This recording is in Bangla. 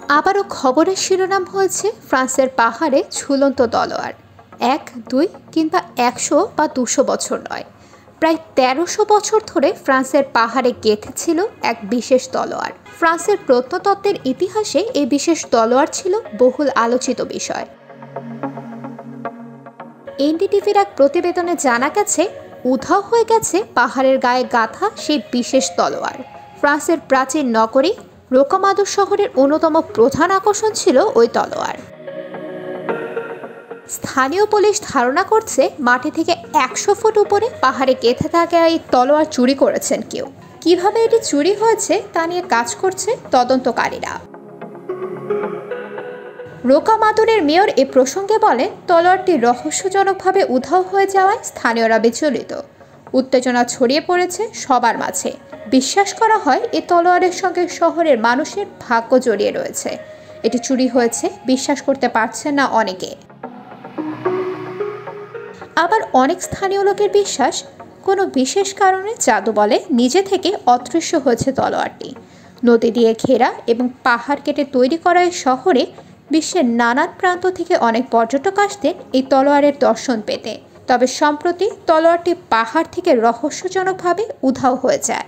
আবারও খবরের শিরোনাম হয়েছে ফ্রান্সের পাহাড়ে ঝুলন্ত তলোয়ার। 1, 2 কিংবা 100 বা 200 বছর নয়, প্রায় 1300 বছর ধরে ফ্রান্সের পাহাড়ে গেঁথেছিল এক বিশেষ তলোয়ার। ফ্রান্সের প্রত্নতত্ত্বের ইতিহাসে এই বিশেষ তলোয়ার ছিল বহুল আলোচিত বিষয়। এনডিটিভির এক প্রতিবেদনে জানা গেছে, উধাও হয়ে গেছে পাহাড়ের গায়ে গাঁথা সেই বিশেষ তলোয়ার। ফ্রান্সের প্রাচীন নগরী রোকামাদুর শহরের অন্যতম প্রধান আকর্ষণ ছিল ওই তলোয়ার। স্থানীয় পুলিশ ধারণা করছে মাটি থেকে 100 ফুট উপরে পাহাড়ে গেঁথে থাকা এই তলোয়ার চুরি করেছেন কেউ। কিভাবে এটি চুরি হয়েছে তা নিয়ে কাজ করছে তদন্তকারীরা। রোকামাদুরের মেয়র এ প্রসঙ্গে বলেন, তলোয়ারটি রহস্যজনকভাবে উধাও হয়ে যাওয়ায় স্থানীয়রা বিচলিত। উত্তেজনা ছড়িয়ে পড়েছে সবার মাঝে। বিশ্বাস করা হয় এই তলোয়ারের সঙ্গে শহরের মানুষের ভাগ্য জড়িয়ে রয়েছে। এটি চুরি হয়েছে বিশ্বাস করতে পারছেন না অনেকে। আবার অনেক স্থানীয় লোকের বিশ্বাস, কোনো বিশেষ কারণে জাদু বলে নিজে থেকে অদৃশ্য হয়েছে তলোয়ারটি। নদী দিয়ে ঘেরা এবং পাহাড় কেটে তৈরি করা এই শহরে বিশ্বের নানান প্রান্ত থেকে অনেক পর্যটক আসতেন এই তলোয়ারের দর্শন পেতে। তবে সম্প্রতি তলোয়ারটি পাহাড় থেকে রহস্যজনকভাবে উধাও হয়ে যায়।